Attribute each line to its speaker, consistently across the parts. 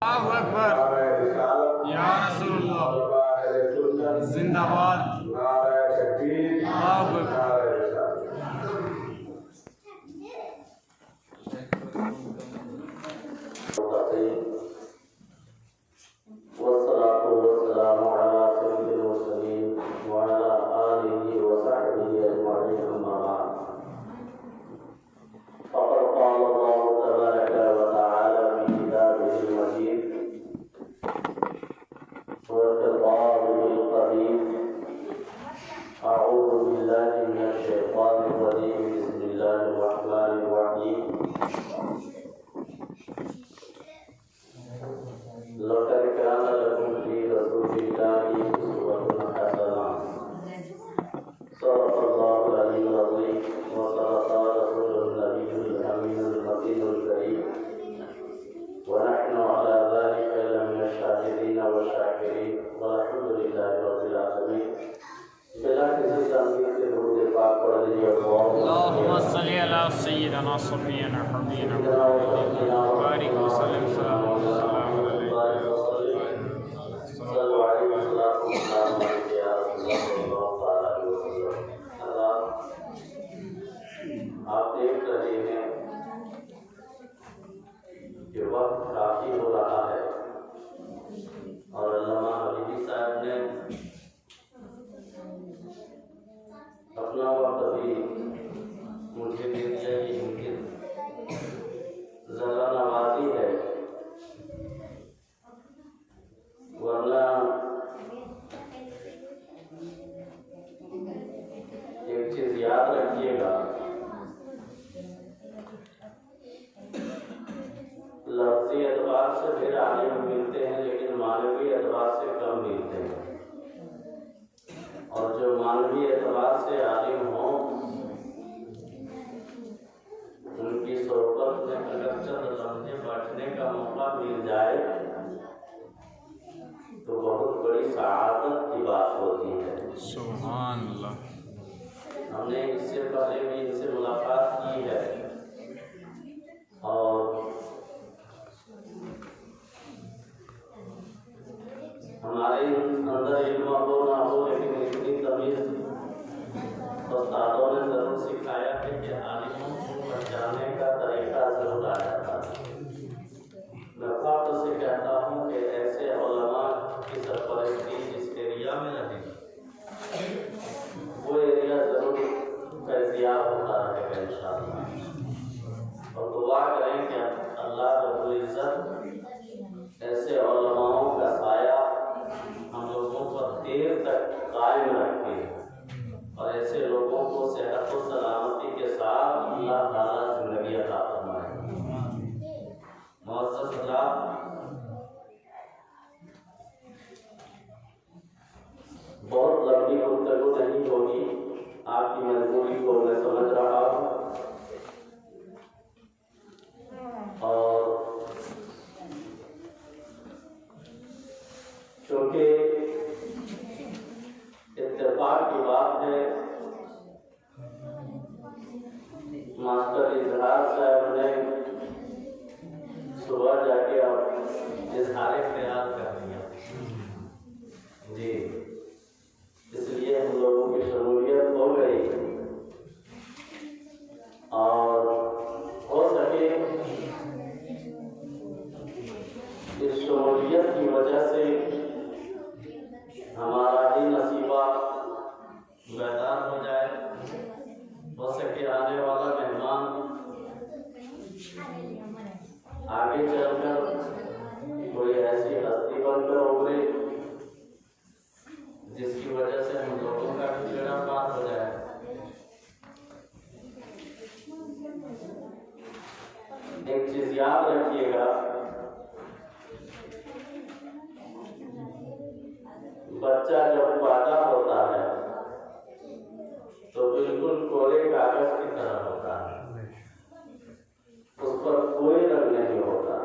Speaker 1: اللہ اکبر یا رسول اللہ زندہ باد اللہ اکبر
Speaker 2: والصلاة والسلام على سيد المرسلين وعلى آله وصحبه أجمعين أما بعد فقد قال الله تبارك وتعالى في كتابه المجيد وخطابه القديم أعوذ بالله من الشيطان الرجيم بسم الله الرحمن الرحيم لقد كان لكم في رسول الله أسوة حسنة صدق الله العلي العظيم وصدق رسوله النبي الأمين المتين الكريم ونحن على ذلك لمن الشاهدين والشاكرين والحمد لله رب العالمين. بلا کسی تنقید کے درود پاک پڑھ لیجیے.
Speaker 1: اللهم صل على سيدنا صفينا حبيبنا وبارك وسلم سلام
Speaker 2: آپ دیکھ رہے ہیں کہ وقت کافی ہو رہا ہے اور علامہ حبیبی صاحب نے اپنا وقت ابھی مجھے دے دیا. یہ ان کی ذرا نوازی ہے، ورنہ ایک چیز یاد رکھیے گا، لفظی اعتبار سے پھر عالم ملتے ہیں لیکن معنوی اعتبار سے کم ملتے ہیں، اور جو معنوی اعتبار سے عالم ہوں ان کی صحبت میں اگر چند لمحے بیٹھنے کا موقع مل جائے تو بہت بڑی سعادت کی بات ہوتی ہے.
Speaker 1: سبحان اللہ.
Speaker 2: ہم نے اس سے پہلے بھی ان سے ملاقات کی ہے اور ہمارے اندر علم ہو نہ ہو لیکن اتنی تمیز استادوں نے ضرور سکھایا ہے کہ عالموں کو پہچانے کا طریقہ ضرور آ جاتا ہے. میں فخر سے کہتا ہوں کہ ایسے علماء کی سرپرستی جس ایریا میں رہے وہ ایریا ضرور فیضیاب ہوتا رہے گا انشاءاللہ. اور دعا کریں کہ اللہ رب العزت ایسے علماؤں کا سایہ ہم لوگوں پر دیر تک قائم رکھے اور ایسے لوگوں کو صحت و سلامتی کے ساتھ اللہ تعالیٰ زندگی عطا فرمائے. معزز حضرات، بہت لمبی گفتگو نہیں ہوگی، آپ کی مجبوری کو میں سمجھ رہا ہوں، اور چونکہ اتفاق کی بات ہے ماسٹر اظہار صاحب نے صبح جا کے اظہار خیال کر دیا جی، اس لیے ہم لوگوں کی شمولیت ہو گئی اور ہو سکے اس شمولیت کی وجہ سے ہمارا ہی نصیبہ بیدار ہو جائے. ہو سکے آنے والا مہمان آگے چل کر کوئی ایسی ہستی بن کر ابھرے جس کی وجہ سے ہم لوگوں کا بھی بیڑا پار ہو جائے. ایک چیز یاد رکھیے گا، بچہ جب پیدا ہوتا ہے تو بالکل کولے کاغذ کی طرح ہوتا ہے، اس پر کوئی رنگ نہیں ہوتا،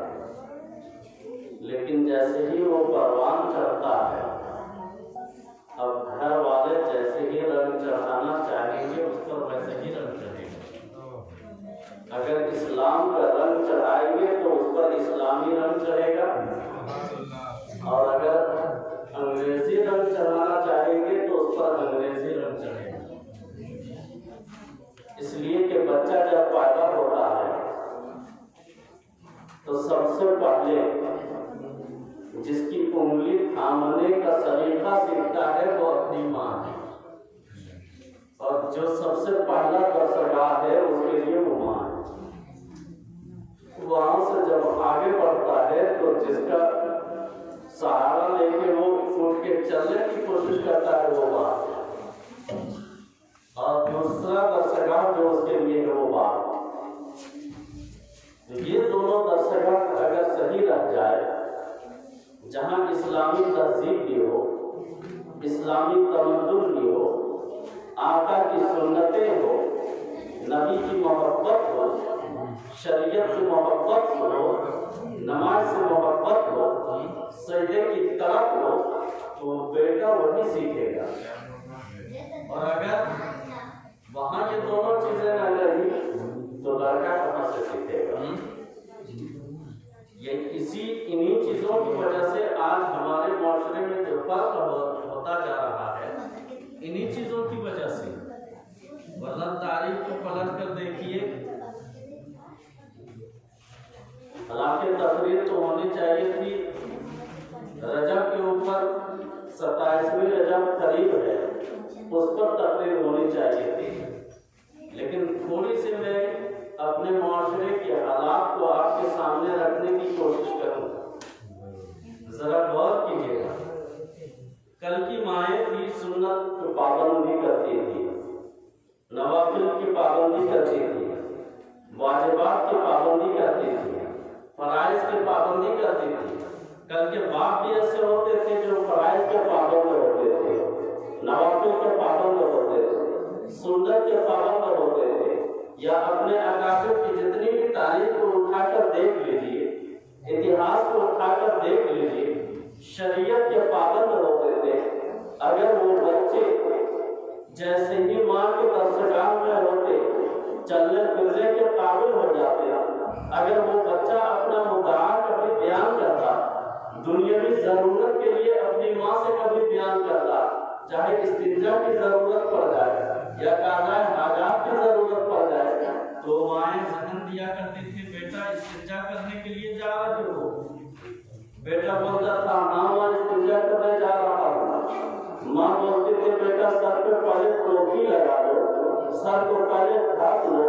Speaker 2: لیکن جیسے ہی وہ پروان چڑھتا ہے اب گھر والے جیسے ہی رنگ چڑھانا چاہیں گے اس پر ویسے ہی رنگ چڑھے گا. اگر اسلام کا رنگ چڑھائیں گے تو اس پر اسلامی رنگ چڑھے گا، اس لیے کہ بچہ جب پیدا ہوتا ہے تو سب سے پہلے جس کی انگلی تھامنے کا سلیقہ سیکھتا ہے وہ اپنی ماں ہے، اور جو سب سے پہلا درسگاہ ہے اس کے لیے وہ ماں ہے۔ وہاں سے جب آگے بڑھتا ہے تو جس کا سہارا لے کے وہ اٹھ کے چلنے کی کوشش کرتا ہے وہ ماں ہے، اور دوسرا درسگاہ جو اس کے لیے ہے وہ باپ۔ یہ دونوں درسگاہ اگر صحیح رہ جائے، جہاں اسلامی تہذیب بھی ہو، اسلامی تمدن بھی ہو، آقا کی سنتیں ہو، نبی کی محبت ہو، شریعت سے محبت ہو، نماز سے محبت ہو، سجدے کی طرف ہو، تو بیٹا وہی سیکھے گا۔ اور اگر وہاں یہ دونوں چیزیں نہ رہی تو لڑکا کہاں سے سیکھے گا؟ یہ انہی چیزوں کی وجہ سے آج ہمارے معاشرے میں جو فرق ہوتا جا رہا ہے، انہی چیزوں کی وجہ سے۔ ورنہ تاریخ کو پلٹ کر دیکھیے، حالانکہ تقریر تو ہونی چاہیے تھی، رجب کے اوپر 27ویں رجب قریب ہے، اس پر تقریر ہونی چاہیے تھی، لیکن تھوڑی سی میں اپنے معاشرے کے حالات کو آپ کے سامنے رکھنے کی کوشش کروں۔ ذرا غور کیجیے گا، کل کی مائیں بھی سنت کی پابندی کرتی تھی، نوافل کی پابندی کرتی تھی، واجبات کی پابندی کرتی تھی، فرائض کی پابندی کرتی تھی۔ کل کے باپ بھی ایسے ہوتے تھے جو فرائض کے پابند ہوتے تھے، نوافل کے پابند ہوتے تھے، سنت کے پابند ہوتے تھے، یا اپنے اکابر کی جتنی بھی تاریخ کو اٹھا کر دیکھ لیجیے، اتہاس کو اٹھا کر دیکھ لیجیے، شریعت کے پابند ہوتے تھے۔ اگر وہ بچے جیسے ہی ماں کے درسگاہ میں ہوتے، چلنے پھرنے کے قابل ہو جاتے، اگر وہ بچہ اپنا مدعا کبھی بیان کرتا، دنیاوی ضرورت کے لیے اپنی ماں سے کبھی بیان کرتا، چاہے استنجا کی ضرورت پڑ جائے یا قضاء حاجات کی ضرورت پڑ جائے، تو مائیں ذہن دیا کرتی تھی، بیٹا استنجا کرنے کے لیے جا رہے ہو؟ بیٹا بولتا تھا ہاں ماں استنجا کرنے جا رہا ہوں۔ ماں بولتی تھی بیٹا سر پہ پہلے ٹوپی لگا لو، سر کو پہلے ڈھک لو۔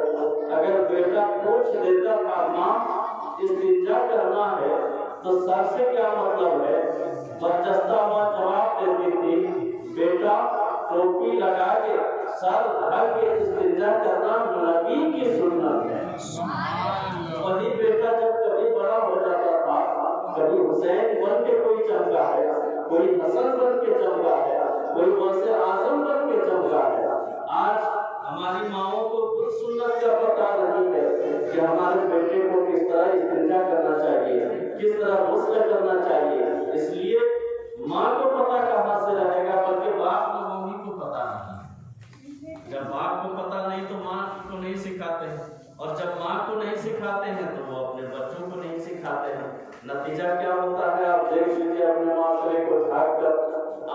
Speaker 2: اگر بیٹا پوچھ دیتا تھا ماں استنجا کرنا ہے تو سر سے کیا مطلب ہے، برجستہ ماں جواب دیتی تھی بیٹا ٹوپی لگا کے سر ڈھک کے استنجا کرنا نبی کی سنت ہے۔ وہی بیٹا جب کبھی بڑا ہو جاتا تھا، کبھی حسین بن کے کوئی چمکا ہے، کوئی حسن بن کے چمکا ہے، کوئی غوث اعظم بن کے چمکا ہے۔ آج ہماری ماؤں کو خود سنت کا پتہ نہیں ہے کہ ہمارے بیٹے کو کس طرح استنجا کرنا چاہیے، کس طرح غسل کرنا چاہیے۔ اس لیے ماں کو پتہ کہاں سے رہے گا، بلکہ باپ لوگوں ہی کو پتہ نہیں۔ جب باپ کو پتہ نہیں تو ماں کو نہیں سکھاتے ہیں، اور جب ماں کو نہیں سکھاتے ہیں تو وہ اپنے بچوں کو نہیں سکھاتے ہیں۔ نتیجہ کیا ہوتا ہے آپ دیکھ لیجیے اپنے معاشرے کو جھانک کر۔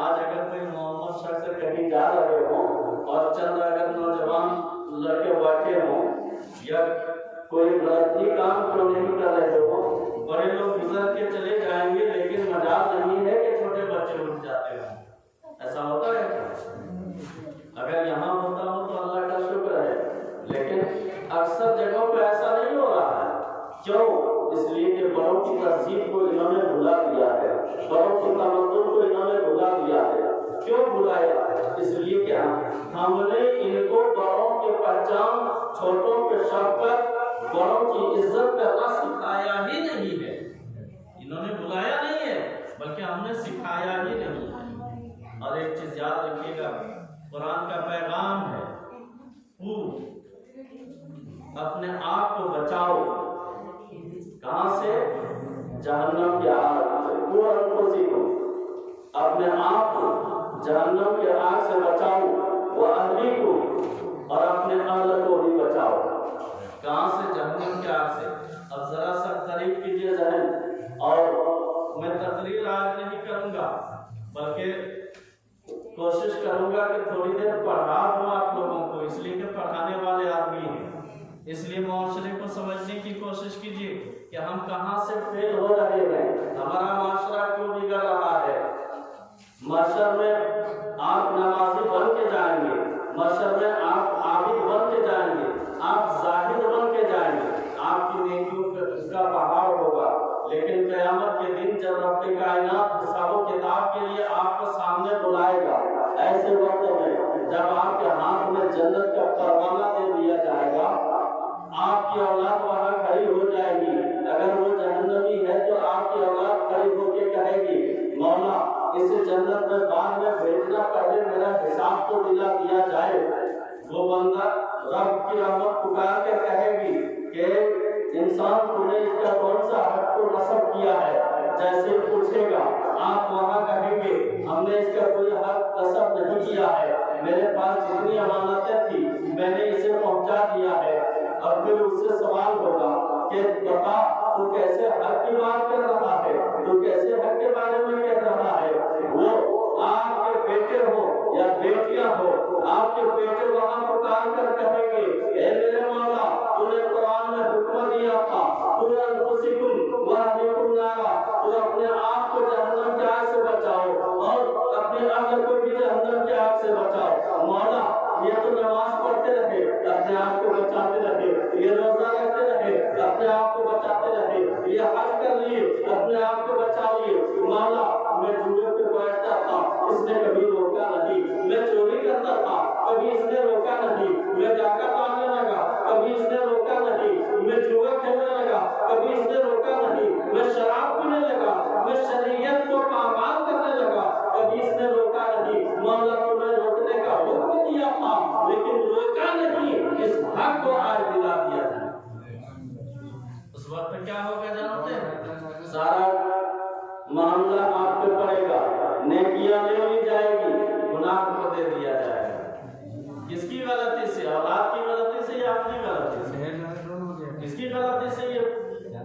Speaker 2: آج اگر کوئی محمد شخص کہیں جا رہے ہوں اور چند اگر نوجوان لڑکے بیٹھے ہوں یا کوئی غلطی کام کیوں نہیں کر رہے ہوں، بڑے لوگ گزر کے چلے جائیں گے، لیکن مجال نہیں ہے کہ چھوٹے بچے اٹھ جاتے ہوں۔ ایسا ہوتا ہے کیا؟ اگر یہاں ہوتا ہو تو اللہ کا شکر ہے، لیکن اکثر جگہوں پہ ایسا نہیں ہو رہا ہے۔ کیوں؟ اس لیے کہ بڑوں کی تہذیب کو انہوں نے بھلا دیا ہے، بڑوں کی تمدن کو انہوں نے بھلا دیا ہے۔ کیوں بھلایا؟ اس لیے کہ ہم نے ان کو بڑوں کی پہچان، چھوٹوں پہ شفقت، بڑوں کی عزت کرنا سکھایا ہی نہیں ہے۔ انہوں نے بلایا نہیں ہے، بلکہ ہم نے سکھایا ہی نہیں ہے۔ اور ایک چیز یاد رکھیے گا، قرآن کا پیغام ہے، اپنے آپ کو بچاؤ، کہاں سے؟ جہنم کی آگ سے۔ اپنے آپ کو جہنم کی آگ سے بچاؤ، وَأَهْلِكُمْ، اور اپنے اہل کو بھی بچاؤ۔ کہاں سے؟ جہنم کی آگ سے۔ اب ذرا سا قریب کیجیے ذہن، اور میں تقریر آج نہیں کروں گا، بلکہ कोशिश करूंगा कि थोड़ी देर पढ़ा दूं आप लोगों को, इसलिए कि पढ़ाने वाले आदमी हैं, इसलिए माशरे को समझने की कोशिश कीजिए कि हम कहाँ से फेल हो रहे हैं, हमारा माशरा क्यों बिगड़ रहा है। माशर में आप नमाजी बन के जाएंगे, माशर में आप आबिद बन के जाएंगे, आप जाहिद बन के जाएंगे, आपकी नेकियों का पहाड़ होगा। लेकिन क़यामत के दिन जब रब कायनात हिसाब किताब के लिए आपको सामने बुलाएगा, ऐसे वक्त में जब आपके हाथ में जन्नत का परवाना दे दिया जाएगा, आपकी औलाद वहां खड़ी हो जाएगी। अगर वो जहन्नमी है तो आपकी औलाद खड़ी होकर कहेगी, मौला इस जन्नत में बाद में भेजना, पहले मेरा हिसाब तो दिला दिया जाए। वो बंदा रब की रहमत पुकार कर कहेगी कि इंसान तूने इसका कौन सा हक को नस्ब किया है। जैसे पूछेगा आप वहाँ कहेंगे हमने इसका कोई हक नस्ब नहीं किया है, मेरे पास जितनी अमानतें थी मैंने इसे पहुँचा दिया है। और फिर उससे सवाल होगा कि बता तू कैसे हक की बात कर रहा है, तू कैसे हक के बारे में कह रहा है। वो आपके बेटे हो या बेटियां हो, आपके बेटे वहाँ पुकार कर कहेंगे, ए मेरे मौला तूने कुरान में हुक्म दिया था, तू अपने आप को जहन्नम की आग से बचाओ और अपने अहल को भी जहन्नम की आग से बचाओ। मौला ये तो नमाज पढ़ते रहे, अपने आप को बचाते रहे, ये रोजा रखते रहे, अपने आप को बचाते रहे, ये हज कर लिए, अपने आप को बचा लिए। मौला मैं जुए पे बैठता था, इसने कभी रोका नहीं, मैं चोरी करता था, कभी इसने रोका नहीं, मैं डाका मारने लगा, कभी इसने रोका नहीं, मैं जुआ खेलने लगा, कभी इसने रोका नहीं, मैं शराब पीने लगा, मैं शरीयत को पामाल करने लगा, कभी इसने रोका नहीं। मौला तुम्हें रोकने का हुक्म दिया था लेकिन रोका नहीं, इस हक को आज दिला दिया था। उस वक्त क्या होगा जानते हैं? सारा मामला आप पे पड़ेगा, नेकियां ले ली जाएगी, गुनाह को दे दिया जाएगा। किसकी गलती से? औलाद की गलती से या अपनी गलती से? किसकी गलती से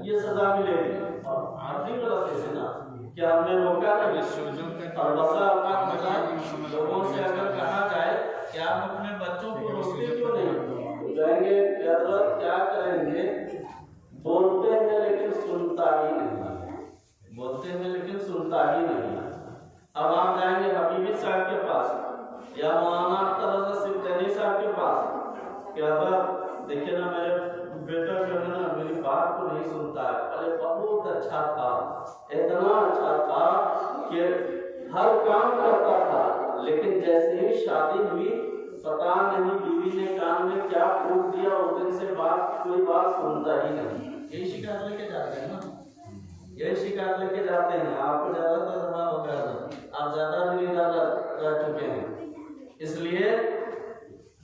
Speaker 2: ये सजा मिलेगी? अपनी गलती से ना, कि हमने रोका नहीं। और बसा लोगों से अगर कहा जाए कि आप अपने बच्चों को रोकते क्यों नहीं, कहेंगे क्या करेंगे, बोलते हैं लेकिन सुनता ही नहीं, बोलते हैं लेकिन सुनता ही नहीं। अब आप जाएंगे हबीबी साहब के पास या मौलाना सिद्दीकी साहब के पास, क्या देखिए ना मेरे बेटा जो है ना मेरी बात को नहीं सुनता है। अरे बहुत अच्छा था, इतना अच्छा था कि हर काम करता था, लेकिन जैसे ही शादी हुई पता नहीं बीवी ने कान में क्या फूंक दिया, उस दिन से कोई बात सुनता ही नहीं। यही शिकायत लेके जाते हैं ना, यही शिकायत लेके जाते हैं। आपको ज्यादा तजुर्बा होगा, आप ज्यादा दिलदार रह चुके हैं। इसलिए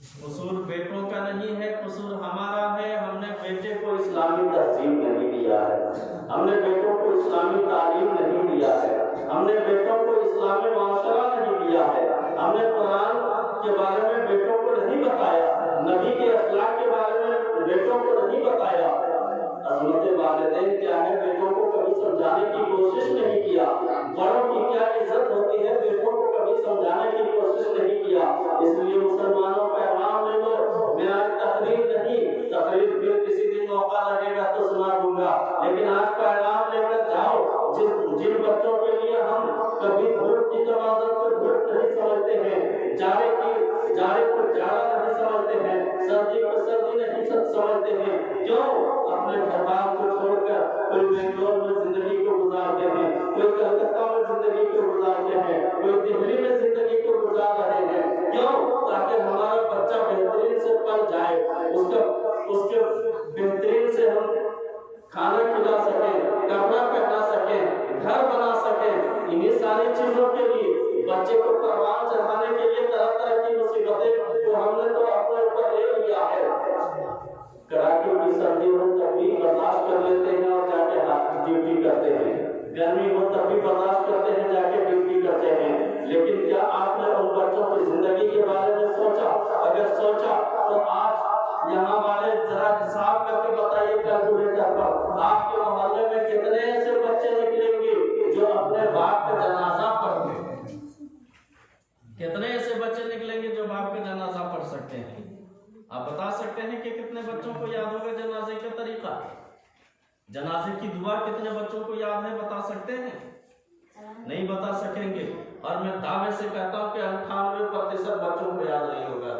Speaker 2: कसूर बेटों का नहीं है, कसूर हमारा है। हमने बेटे को इस्लामी तहजीब नहीं दिया है, हमने बेटों को इस्लामी तालीम नहीं दिया है, हमने बेटों को इस्लामी माशरा नहीं दिया है, हमने कुरान के बारे में बेटों को नहीं बताया, नबी के अखलाक के बारे में बेटों को नहीं बताया। अज़मत वालिदैन क्या है बेटों को कभी समझाने की कोशिश नहीं किया, बड़ों की क्या इज्जत होती है बेटों को कभी समझाने की कोशिश नहीं किया। इसलिए मुसलमानों का पैगाम ले लो, मैं आज तकरीर फिर किसी दिन मौका लगेगा तो सुना दूंगा, लेकिन आज पैगाम लेकर जाओ। जिन बच्चों के लिए हम कभी धूप की तमाज़त को धूप नहीं समझते हैं, जाड़े को जाड़ा नहीं समझते हैं, सर्दी को सर्दी नहीं समझते हैं, क्यों? अपने घर बार को छोड़कर कोई बेंगलोर में जिंदगी को गुजारते हैं, कोई कलकत्ता में जिंदगी को गुजारते हैं, कोई दिल्ली में जिंदगी को गुजार रहे हैं, क्यों? ताकि हमारा बच्चा बेहतरीन से पल जाए, उसके बेहतरीन से हम खाना खिला सकें, कपड़ा पहना सकें, घर बना सकें। इन्हीं सारी चीजों के लिए बच्चे को परवान चढ़ाने के लिए तरह तरह की मुसीबतें तो हमने तो अपने ऊपर ले लिया है। कड़ाके की सर्दी हो तब भी बर्दाश्त कर लेते हैं और जाके ड्यूटी करते हैं, गर्मी हो तब भी बर्दाश्त करते हैं, जाके ड्यूटी करते हैं। लेकिन क्या आपने उन बच्चों की जिंदगी के बारे में सोचा? अगर सोचा तो आज यहाँ वाले जरा हिसाब करके बताइए कैलकुलेटर पर, आपके मोहल्ले में कितने ऐसे बच्चे निकलेंगे जो अपने बाप का जनाजा पढ़ते हैं?
Speaker 3: कितने ऐसे बच्चे निकलेंगे जो बाप का जनाजा पढ़ सकते हैं? आप बता सकते हैं कि कितने बच्चों को याद होगा जनाजे का तरीका? जनाजे की दुआ कितने बच्चों को याद है, बता सकते हैं? नहीं बता सकेंगे। और मैं दावे से कहता हूं कि 98% बच्चों को याद नहीं होगा।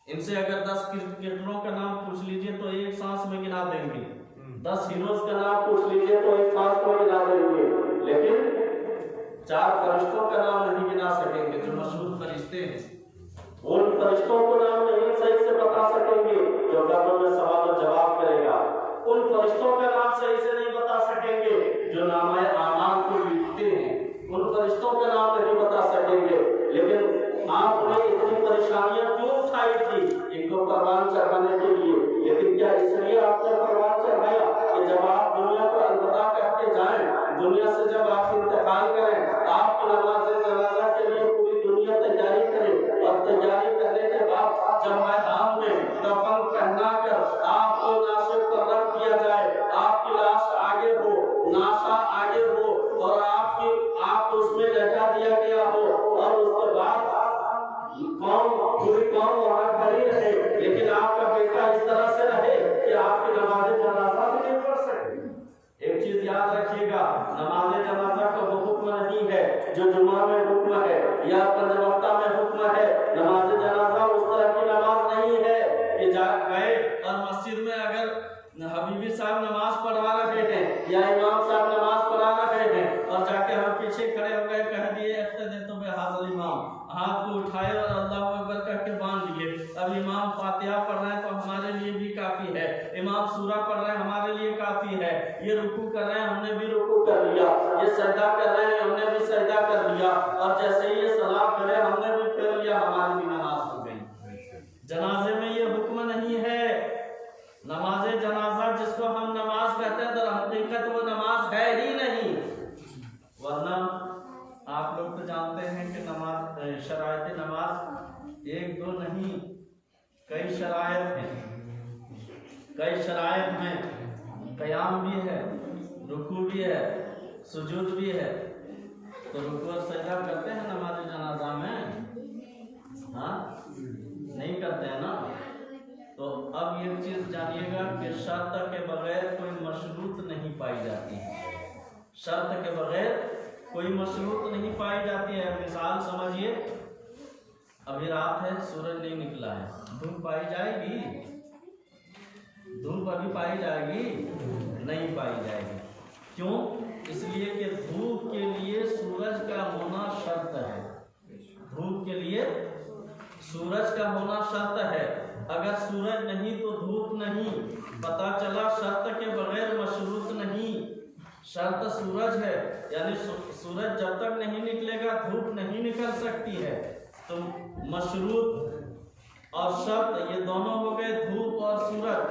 Speaker 3: इनसे अगर 10 क्रिकेटरों का नाम पूछ लीजिए तो एक सांस में गिना देंगे, 10 हीरोज का नाम पूछ लीजिए तो एक सांस में गिना देंगे, लेकिन 4 फरिश्तों का नाम नहीं गिना सकेंगे जो मशहूर फरिश्ते हैं। उन फरिश्तों को नाम नहीं सही से बता सकेंगे जो कब्र में सवाल और जवाब करेगा। उन फरिश्तों का नाम सही से नहीं बता सकेंगे जो नामाए आमाल को लिखते हैं। उन फरिश्तों का नाम नहीं बता सकेंगे। लेकिन आपने इतनी परेशानियां क्यों उठाई थी? इनको परवान चढ़ाने के लिए। लेकिन क्या इसलिए आपने परवान चढ़ाया कि जब आप दुनिया को अलविदा कहते जाएं, दुनिया से जब आप इंतकाल करें, आपकी नमाज जनाजा के लिए पूरी दुनिया तैयारी करे, और तैयारी करने के बाद जब मैदान में कफन पहना कर आपको नाशे पर रख दिया जाए, आपकी लाश आगे हो, नाशा आगे हो, और आप उसमें लटा दिया गया हो, और उसके बाद पूरी कौम वहां खड़ी रहे, लेकिन आपका बेटा इस तरह से रहे कि आपकी नमाज जनाजा भी नहीं पढ़ सके। एक चीज याद रखिएगा, नमाज जनाजा का वो हुक्म नहीं है जो जुमा में हुक्म है या पंज वक्ता में हुक्म है। नमाज जनाजा उस तरह की नमाज नहीं है कि जा गए और मस्जिद में अगर हबीबी साहब नमाज पढ़ा रहे हैं या इमाम साहब नमाज पढ़ा रहे हैं और जाके हम पीछे खड़े हो गए, कह दिए तो बेहाज़िल इमाम, हाथ को उठाए और अल्लाह अकबर कह के बांध लिए। अब इमाम फातिहा पढ़ रहे हैं तो हमारे लिए भी काफी है, इमाम सूरा पढ़ रहे हैं हमारे लिए काफी है, ये रुकू कर रहे हैं हमने भी रुकू कर लिया, ये सजदा कर रहे हैं हमने भी सजदा कर लिया, और जैसे ही ये सलाम करे हमने भी फेर लिया, हमारी भी नमाज हो गई। जनाजे में ये हुक्म नहीं है। नमाज जनाजा जिसको हम नमाज कहते हैं, तो हकीकत वो नमाज है ही नहीं। वरना आप लोग तो जानते हैं कि नमाज शरायत नमाज 1-2 नहीं, कई शरायत हैं, कई शरायत में क़याम भी है, रुकू भी है, सुजूद भी है। तो रुकू और सजदा करते हैं नमाज जनाजा में? हाँ, नहीं करते हैं ना। तो अब ये चीज जानिएगा कि शर्त के बगैर कोई मशरूत नहीं पाई जाती है। शर्त के बगैर कोई मशरूत नहीं पाई जाती है। मिसाल समझिए, अभी रात है, सूरज नहीं निकला है, धूप पाई जाएगी? धूप अभी पाई जाएगी? नहीं पाई जाएगी। क्यों? इसलिए कि धूप के लिए सूरज का होना शर्त है। धूप के लिए सूरज का होना शर्त है। अगर सूरज नहीं तो धूप नहीं। पता चला शर्त के बगैर मशरूत नहीं। शर्त सूरज है, यानी सूरज जब तक नहीं निकलेगा धूप नहीं निकल सकती है। तो मशरूत और शर्त ये दोनों हो गए, धूप और सूरज।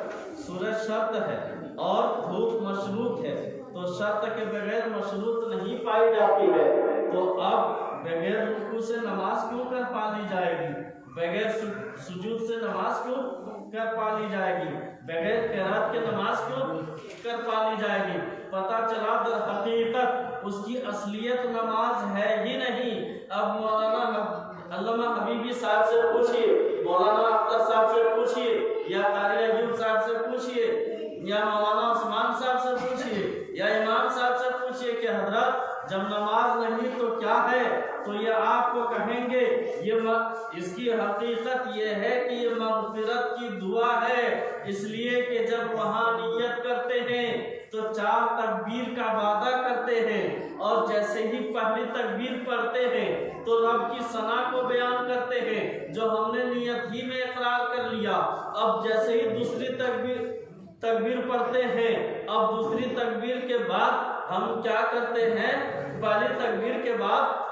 Speaker 3: सूरज शर्त है और धूप मशरूत है। तो शर्त के बगैर मशरूत नहीं पाई जाती है। तो अब बगैर रुकू से नमाज क्यों कर पाली जाएगी? बगैर सुजूद से नमाज क्यों कर पाली जाएगी? बगैर क़िरात के नमाज क्यों कर पाली जाएगी? पता चला दर हकीकत उसकी असलियत नमाज है ही नहीं। अब मौलाना अल्लामा हबीबी साहब से पूछिए, मौलाना अख्तर साहब से पूछिए, या कारी अयूब साहब से पूछिए, या मौलाना उस्मान साहब से पूछिए, या इमाम साहब से पूछिए कि हजरत जब नमाज नहीं तो क्या है? तो ये आपको कहेंगे ये इसकी हकीकत ये है कि ये मग़फ़िरत की दुआ है। इसलिए कि जब वहाँ नियत करते हैं तो 4 तकबीर का वादा करते हैं, और जैसे ही पहली तकबीर पढ़ते हैं तो रब की सना को बयान करते हैं जो हमने नियत ही में इकरार कर लिया। अब जैसे ही दूसरी तकबीर पढ़ते हैं, अब दूसरी तकबीर के बाद हम क्या करते हैं? पहली तकबीर के बाद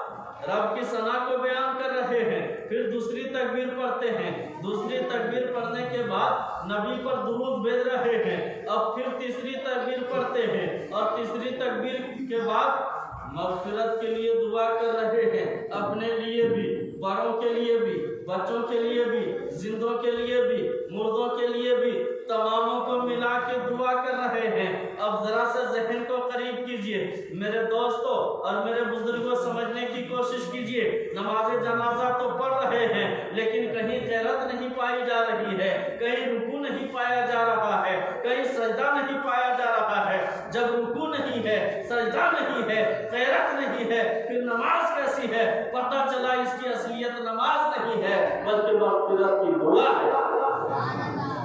Speaker 3: रब की सना को बयान कर रहे हैं, फिर दूसरी तकबीर पढ़ते हैं, दूसरी तकबीर पढ़ने के बाद नबी पर दुरूद भेज रहे हैं, अब फिर तीसरी तकबीर पढ़ते हैं, और तीसरी तकबीर के बाद मग़फ़िरत के लिए दुआ कर रहे हैं, अपने लिए भी, बड़ों के लिए भी, बच्चों के लिए भी, जिंदों के लिए भी, मुर्दों के लिए भी। तमामों को मिला के दुआ कर रहे हैं। अब जरा से ज़हन को करीब कीजिए मेरे दोस्तों और मेरे बुजुर्गों, समझने की कोशिश कीजिए। नमाज जनाजा तो पढ़ रहे हैं, लेकिन कहीं क़िरात नहीं पाई जा रही है, कहीं रुकू नहीं पाया जा रहा है, कहीं सजदा नहीं पाया जा रहा है। जब रुकू नहीं है, सजदा नहीं है, क़िरात नहीं है, फिर नमाज कैसी है? पता चला इसकी असलियत नमाज नहीं है बल्कि मग़फ़िरत की दुआ है।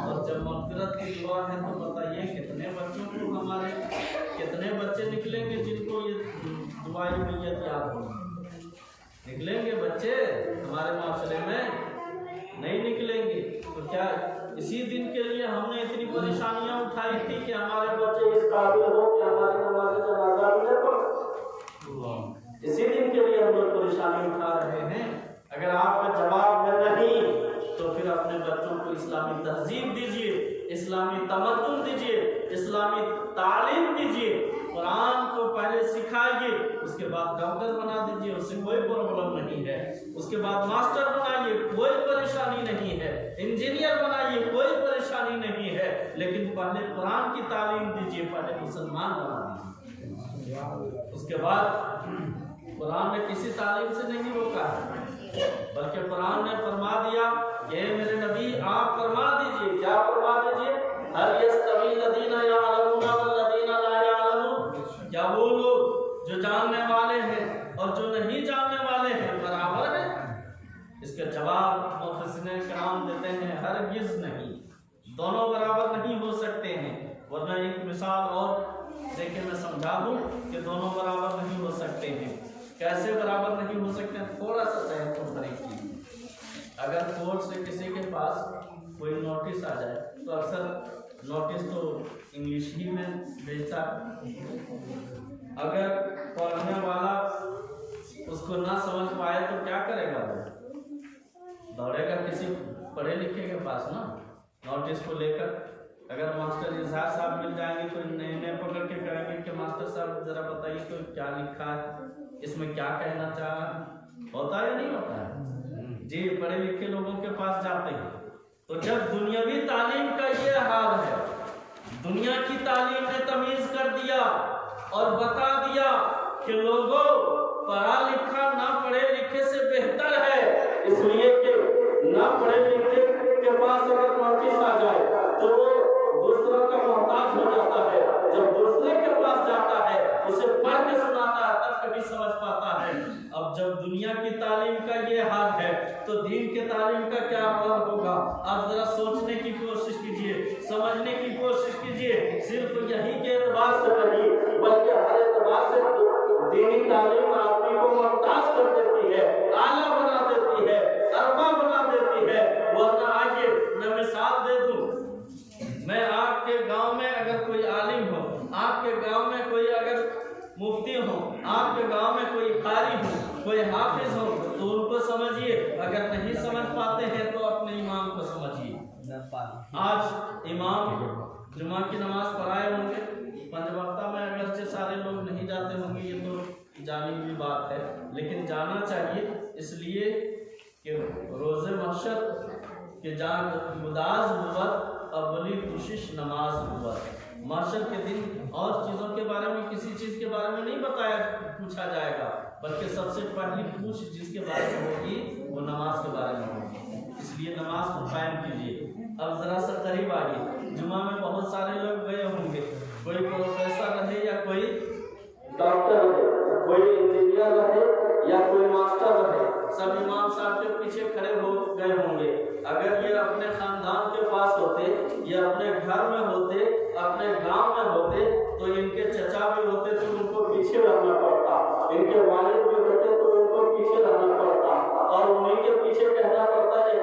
Speaker 3: और जब मग़फ़िरत की दुआ है तो बताइए कितने बच्चों को, हमारे कितने बच्चे निकलेंगे जिनको ये दुआई मैयत याद हो? निकलेंगे बच्चे हमारे माशरे में? नहीं निकलेंगे। तो क्या इसी दिन के लिए हमने इतनी परेशानियां उठाई थी कि हमारे बच्चे इस काबिल हो कि हमारी नमाज़ जनाज़ा भी न पढ़? इसी दिन के लिए हम लोग परेशानी उठा रहे हैं। अगर आपका जवाब है नहीं, तो फिर अपने बच्चों को इस्लामी तहजीब दीजिए, इस्लामी तमद्दुन दीजिए, इस्लामी तालीम दीजिए। कुरान को पहले सिखाइए, उसके बाद डॉक्टर बना दीजिए, उससे कोई प्रॉब्लम नहीं है। उसके बाद मास्टर बनाइए, कोई परेशानी नहीं है। इंजीनियर बनाइए, कोई परेशानी नहीं है। लेकिन पहले कुरान की तालीम दीजिए, पहले मुसलमान बना दीजिए। उसके बाद कुरान ने किसी तालीम से नहीं रोका है, बल्कि कुरान ने फरमा दिया कि मेरे नबी आप फरमा दीजिए। क्या फरमा दीजिए? हल यस्तवी लदीना यअलमूना वल्लदीना ला यअलमून। क्या वो लोग जो जानने वाले हैं और जो नहीं जानने वाले हैं बराबर हैं? इसका जवाब मुफस्सिरीन किराम देते हैं हरगिज़ नहीं, दोनों बराबर नहीं हो सकते हैं। वरना एक मिसाल और देखिए मैं समझा दूं कि दोनों बराबर नहीं हो सकते हैं। कैसे बराबर नहीं हो सकते हैं? थोड़ा सा सहन को फर्क कीजिए। अगर कोर्ट से किसी के पास कोई नोटिस आ जाए तो अक्सर नोटिस तो इंग्लिश ही में भेजता है। अगर पढ़ने वाला उसको ना समझ पाए तो क्या करेगा? वो दौड़ेगा किसी पढ़े लिखे के पास ना, नोटिस को लेकर। अगर मास्टर इजहार साहब मिल जाएंगे तो नए पकड़ के कहेंगे कि मास्टर साहब जरा बताइए तो क्या लिखा है, इसमें क्या कहना चाह रहा है? होता है या नहीं होता है? जी, पढ़े लिखे लोगों के पास जाते हैं। तो जब दुनियावी तालीम का ये हाल है, दुनिया की तालीम ने तमीज कर दिया और बता दिया कि लोगों पढ़ा लिखा ना पढ़े लिखे से बेहतर है, इसलिए कि ना पढ़े लिखे के पास अगर नोटिस आ जाए तो वो दूसरों का मोहताज हो जाता है। जब दूसरे के पास जाता है उसे पढ़ के सुनाता है तब कभी समझ पाता है। अब जब दुनिया की तालीम का ये हाल है तो दीन के तालीम का क्या हाल होगा? आप जरा सोचने की कोशिश कीजिए, समझने की कोशिश कीजिए। सिर्फ यही के एतबार से नहीं बल्कि हर एतबार से दीनी तालीम आदमी को मुमताज कर देती है, आला बना देती है, अरबा बना देती है। वरना आइए मैं मिसाल दे दूं। मैं आपके गांव में अगर कोई आलिम हो, आपके गांव में कोई अगर मुफ्ती हो, आपके गांव में कोई कारी हो, कोई हाफिज हो, तो उनको समझिए। अगर नहीं समझ पाते हैं तो अपने इमाम को समझिए। आज इमाम जुमा की नमाज पढ़ाए होंगे, पंज वक्ता में अगरचे सारे लोग नहीं जाते होंगे, ये तो जानी हुई बात है, लेकिन जाना चाहिए। इसलिए कि रोज़े महशर के जान गुदाज हुवत अवली कोशिश नमाज हुवत। महशर के दिन और चीज़ों के बारे में, किसी चीज़ के बारे में नहीं पूछा जाएगा, बल्कि सबसे पहली पूछ जिसके बारे में होगी वो नमाज के बारे में होगी। इसलिए नमाज को कायम कीजिए। अब जरा सा करीब आइए। जुमा में बहुत सारे लोग गए होंगे, कोई प्रोफेसर रहे या कोई डॉक्टर रहे, कोई इंजीनियर रहे या कोई मास्टर रहे, सब इमाम साहब के पीछे खड़े हो गए होंगे। अगर ये अपने खानदान के पास होते, ये अपने घर में होते, अपने गांव में होते, तो इनके चचा भी होते तो उनको पीछे रहना पड़ता, इनके वालिद भी होते तो उनको पीछे रहना पड़ता, और उन्हीं के पीछे कहना पड़ता है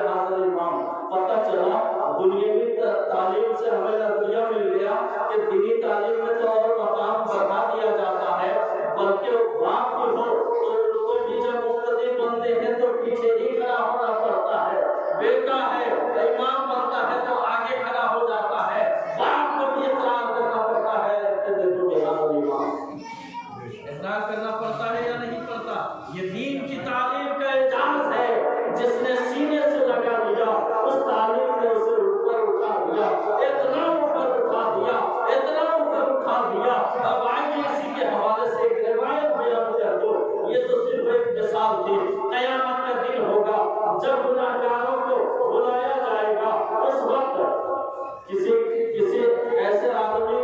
Speaker 3: हाज़िर इमाम। पता चला दुनियावी तालीम से हमें नतीजा मिल गया कि दीनी तालीम में तो और मकाम बढ़ा दिया जाता है, बल्कि बाप भी हो तो उनको भी जब मुक्तदी बनते हैं तो पीछे ही खड़ा होना पड़ता है। बेटा है इमाम बनता है तो आगे खड़ा हो जाता है, बाप को भी इकरार करना पड़ता है। इकरार करना पड़ता है या नहीं पड़ता? ये दीन की तालीम का एजाज है। जिसने सीने से लगा लिया उस तालीम ने उसे ऊपर उठा दिया।
Speaker 2: سال تھی. قیامت کا دن ہوگا جب گناہگاروں کو بلایا جائے گا. اس وقت کسی ایسے آدمی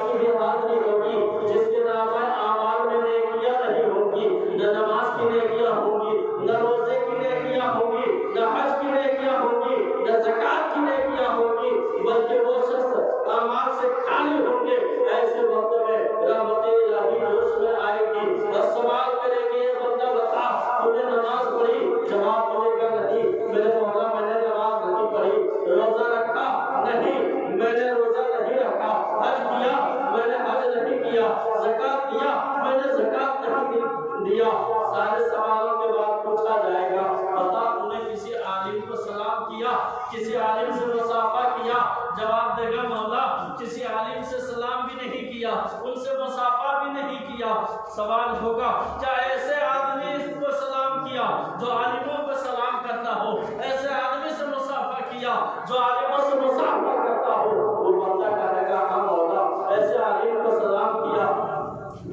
Speaker 2: کی بھی حاضری ہوگی جس کے نام اعمال میں نیکیاں نہیں ہوں گی. نہ نماز کی نیکیاں ہوں گی, نہ روزے کی نیکیاں ہوں گی, نہ حج کی نیکیاں ہوں گی, نہ زکات کی نیکیاں ہوں گی, بلکہ وہ شخص اعمال سے خالی ہوں گے. ایسے وقت میں رحمت الہی جوش میں آئے گی اور سوال کرے گی, یہ بندہ بتا تو نے نماز پڑھی؟ جواب ملے گا نہیں. میرے مولا میں نے نماز نہیں پڑھی. روزہ رکھا؟ نہیں میں نے روزہ نہیں رکھا. حج کیا؟ میں نے حج نہیں کیا. زکات دیا؟ میں نے زکات نہیں دیا. سارے سوالوں کے بعد پوچھا جائے گا, بتا تو نے کسی عالم کو سلام کیا, کسی عالم سے مصافحہ کیا؟ جواب دے گا مولا کسی عالم سے سلام بھی نہیں کیا, ان سے مصافحہ بھی نہیں کیا. سوال ہوگا کیا ایسے آدمی کو سلام کیا جو عالموں کو سلام کرتا ہو, ایسے آدمی سے مصافحہ کیا جو عالموں سے مصافحہ کرتا ہو؟ وہ بندہ کہے گا ہاں مولا ایسے عالم کو سلام کیا,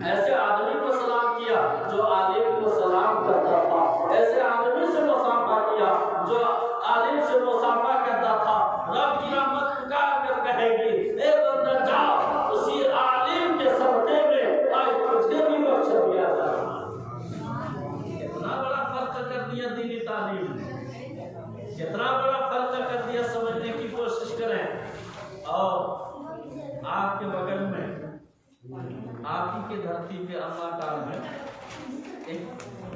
Speaker 2: ایسے آدمی کو سلام کیا جو عالم کو سلام کرتا تھا, ایسے آدمی سے مصافحہ کیا جو عالم سے مصافحہ کرتا تھا. رب کی رحمت پکار کر کہے گی اے بندہ جا اسی عالم کے صدقے میں آج تجھے بھی بخش دیا جائے. کتنا بڑا فرق کر دیا دینی تعلیم نے, کتنا بڑا فرق کر دیا. سمجھنے کی کوشش کریں. اور آپ کے بغل میں آپ ہی کی دھرتی پہ اللہ کام ہے, ایک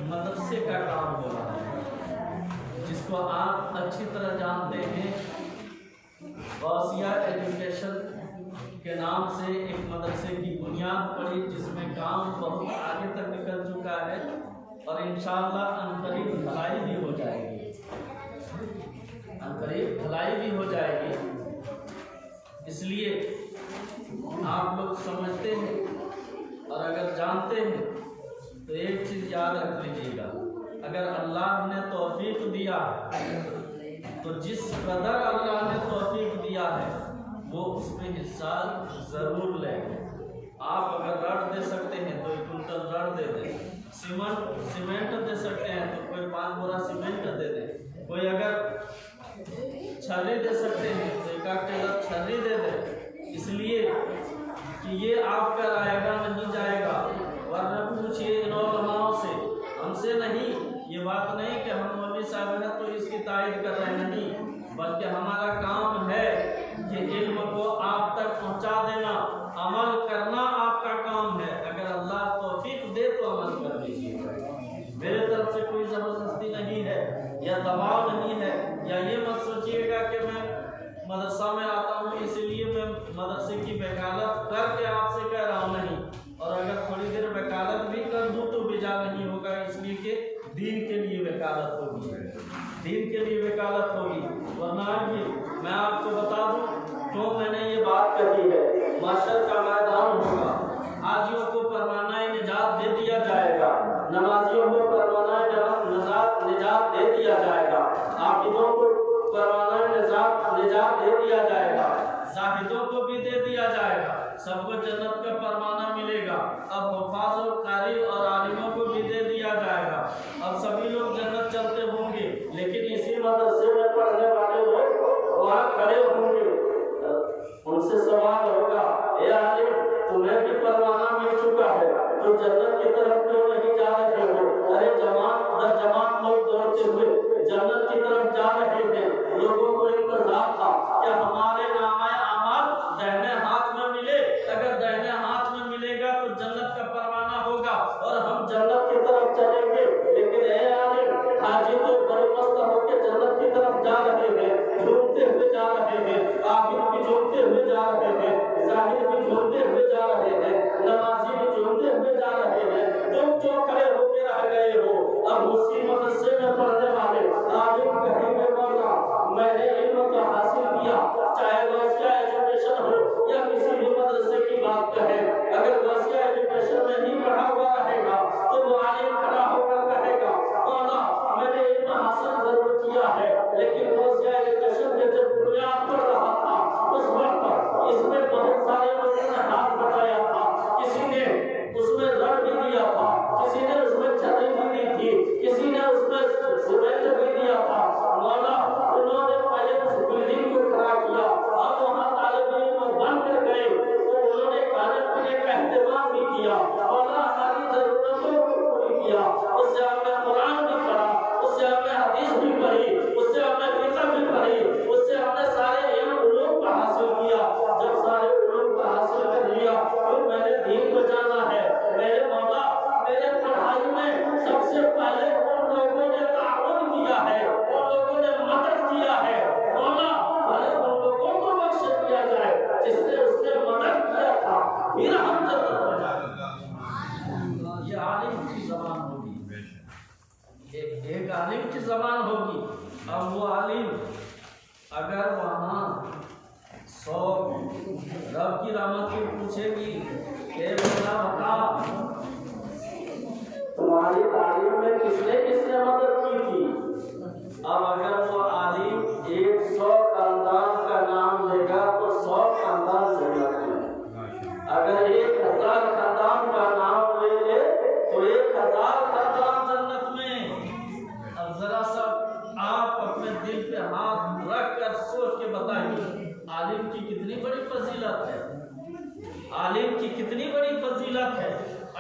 Speaker 2: مدرسے کا کام ہو رہا ہے جس کو آپ اچھی طرح جانتے ہیں. غوثیہ ایجوکیشن کے نام سے ایک مدرسے کی بنیاد پڑی جس میں کام بہت آگے تک نکل چکا ہے اور انشاءاللہ عنقریب بھلائی بھی ہو جائے گی, عنقریب بھلائی بھی ہو جائے گی. اس لیے آپ لوگ سمجھتے ہیں اور اگر جانتے ہیں تو ایک چیز یاد رکھ لیجیے گا, اگر اللہ نے توفیق دیا تو جس قدر اللہ نے توفیق دیا ہے وہ اس میں حصہ ضرور لیں. آپ اگر رڈ دے سکتے ہیں تو 1 کنٹل رڈ دے دیں, سیمنٹ دے سکتے ہیں تو کوئی 5 بورا سیمنٹ دے دیں, کوئی اگر چھری دے سکتے ہیں تو 1 ٹیلر چھری دے دیں. اس لیے کہ یہ آپ کا رائے گا نہیں جائے گا, ورنہ پوچھئے ان علماء سے, ہم سے نہیں. یہ بات نہیں کہ ہم مولوی صاحب ہیں تو اس کی تائید کر رہے ہیں, نہیں, بلکہ ہمارا کام ہے کہ علم کو آپ تک پہنچا دینا, عمل کرنا آپ کا کام ہے. اگر اللہ توفیق دے تو عمل کر لیجیے. میرے طرف سے کوئی زبردستی نہیں ہے یا دباؤ نہیں ہے, یا یہ مت سوچیے گا کہ میں مدرسہ میں آتا ہوں اس لیے میں مدرسے کی وکالت کر کے آپ سے کہہ رہا ہوں, نہیں. اور اگر تھوڑی دیر وکالت بھی کر دوں تو بجا نہیں ہوگا, اس لیے کہ دین کے لیے وکالت ہوگی, دین کے لیے وکالت ہوگی. ورنہ بھی میں آپ کو بتا دوں کیوں میں نے یہ بات کہی ہے. معاشر کا میدان ہوگا, حاجیوں کو پروانہ نجات دے دیا جائے گا, نمازیوں کو پروانہ نجات دے دیا جائے گا, عابدوں کو پروانہ نجات دے دیا جائے گا, زاہدوں کو بھی دے دیا جائے گا, سب کو جنت کا پروانہ ملے گا. اب حفاظ و قاری اور عالموں کو بھی دے دیا جائے گا. اب سبھی لوگ جنت چلتے ہوں گے, لیکن اسی مدرسے میں پڑھنے والے لوگ وہاں کھڑے ہوں گے. ان سے سوال ہوگا اے عالم تمہیں بھی پروانہ مل چکا ہے تو جنت کی طرف کیوں نہیں جا رہے ہو؟ ارے جماعت لوگ دوڑتے ہوئے جنت کی طرف جا رہے ہیں. لوگوں کو انتظار تھا کہ ہمارے نامہ اعمال داہنے ہاتھ میں ملے, اگر داہنے ہاتھ میں ملے گا تو جنت کا پروانہ ہوگا اور ہم جنت کی طرف چلیں گے. لیکن اے عالم حاجی تو بڑے مست ہو کے جنت کی طرف جا رہے ہیں, جھومتے ہوئے جا رہے ہیں, عابد بھی جھومتے ہوئے جا رہے ہیں, زاہد بھی جھومتے ہوئے جا رہے ہیں, نمازی بھی جھومتے ہوئے جا رہے ہیں, تم جو کھڑے ہو کے رہ گئے ہو. اب اسی مدرسے میں پڑھنے والے عالم کہیں گے مولا میں نے علم تو حاصل کیا, چاہے غوثیہ ایجوکیشن ہو یا کسی بھی مدرسے کی بات کہیں, اگر غوثیہ ایجوکیشن میں نہیں پڑھا ہوا رہے گا تو وہ
Speaker 3: आलिम की ज़बान होगी, एक आलिम की ज़बान होगी। अब वो आलिम अगर वहाँ 100 रब की रहमत को पूछेगी कि बता तुम्हारी तालीम में किसने मदद की थी, अब अगर वो आलिम 100 खानदान का नाम लेगा तो 100 खानदान जन्नत में, अगर 1000 खानदान का नाम ले ले तो 1000 खानदान जन्नत में। अब जरा सा आप अपने दिल पे हाथ रख कर सोच के बताइए आलिम की कितनी बड़ी फजीलत है, आलिम की कितनी बड़ी फजीलत है।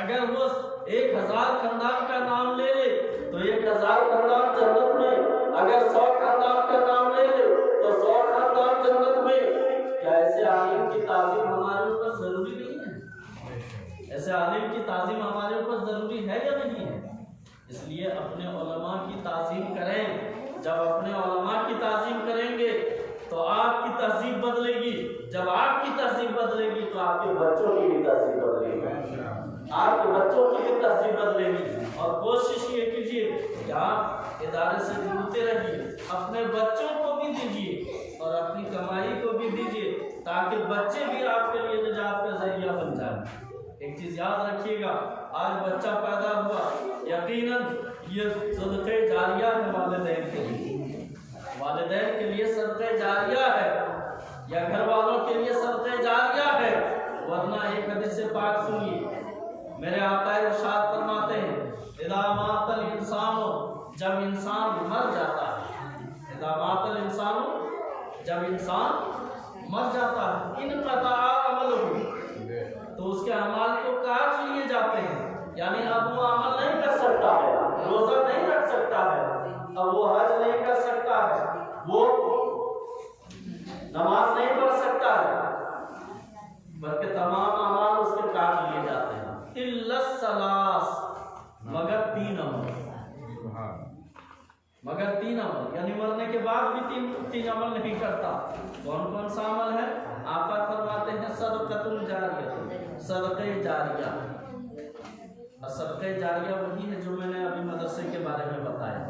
Speaker 3: अगर वो 1000 खानदान का नाम ले ले तो 1000 खानदान जन्नत में, अगर 100 खानदान का नाम ले ले तो 100 खानदान जन्नत में। क्या ऐसे आलिम की ताज़ीम हमारे ऊपर जरूरी नहीं है? ऐसे आलिम की ताज़ीम हमारे ऊपर जरूरी है या नहीं है? इसलिए अपने उलमा की ताज़ीम करें। जब अपने उलमा की ताज़ीम करेंगे तो आपकी तहजीब बदलेगी, जब आपकी तहजीब बदलेगी तो आपके बच्चों की भी तहजीब बदलेगी, आपके बच्चों की भी तहजीब बदलेगी। और कोशिश ये कीजिए कि आप इदारे से जुड़ते रहिए, अपने बच्चों को भी दीजिए और अपनी कमाई को भी दीजिए ताकि बच्चे भी आपके लिए निजात का जरिया बन जाए। एक चीज याद रखिएगा, आज बच्चा पैदा हुआ, यकीनन ये सदक़े जारिया है वालिदैन के लिए, वालिदैन के लिए सदक़े जारिया है या घर वालों के लिए सदक़े जारिया है। वरना एक हदीस पाक सुनिए, मेरे आका इरशाद फरमाते हैं इदा मातल इंसानो, जब इंसान मर जाता है, इदा मातल इंसानो, जब इंसान मर जाता है, इनक़ता अमलुहु, तो उसके अमाल को काट लिए जाते हैं। यानी अब वो अमल नहीं कर सकता है, रोजा नहीं रख सकता है, अब वो हज नहीं कर सकता है, वो नमाज नहीं पढ़ सकता है, बल्कि तमाम अमाल उसके काट लिए जाते हैं। इल्लस सलास, मगर 3 अमल, मगर 3 अमल, यानी मरने के बाद भी तीन अमल नहीं करता। कौन कौन सा अमल है? आका फरमाते हैं सदक़तुल जारिया, सदक़े जारिया। सदक़े जारिया वही है जो मैंने अभी मदरसे के बारे में बताया,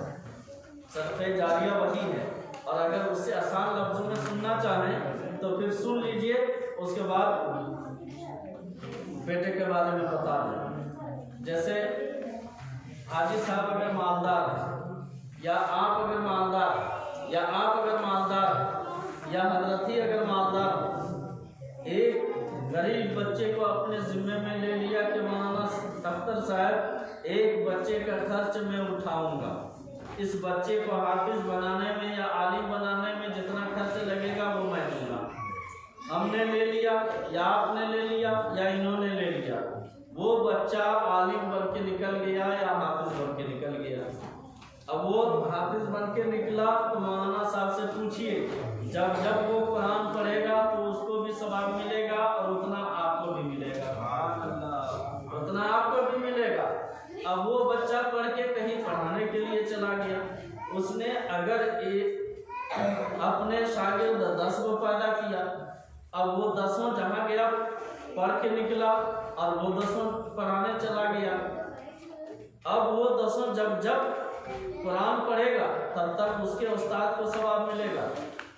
Speaker 3: सदक़े जारिया वही है। और अगर उससे आसान लफ्ज़ों में सुनना चाहें तो फिर सुन लीजिए, उसके बाद बेटे के बारे में बता दें। जैसे हाजी साहब अगर मालदार है, या आप अगर मालदार, या आप अगर मालदार, या हजरती अगर मालदार, एक गरीब बच्चे को अपने जिम्मे में ले लिया कि मौलाना अख्तर साहब एक बच्चे का खर्च मैं उठाऊंगा, इस बच्चे को हाफिज बनाने में या आलिम बनाने में जितना खर्च लगेगा वो मैं दूंगा। हमने ले लिया या आपने ले लिया या इन्होंने ले लिया, वो बच्चा आलिम बन के निकल गया या हाफिज बन के निकल गया। अब वो हाफिज बन के निकला तो मौलाना साहब से पूछिए, जब जब वो कुरान पढ़ेगा तो उसको भी सवाब मिलेगा और उतना आपको भी मिलेगा, उतना आपको भी मिलेगा। अब वो बच्चा पढ़ के कहीं पढ़ाने के लिए चला गया, उसने अगर अपने शागिर्द 10 को पैदा किया, अब वो 10वां जहाँ गया पढ़ के निकला और वो 10वां पढ़ाने चला गया। अब वो 10वां जब कुरान पढ़ेगा तब तक उसके उस्ताद को सवाब मिलेगा,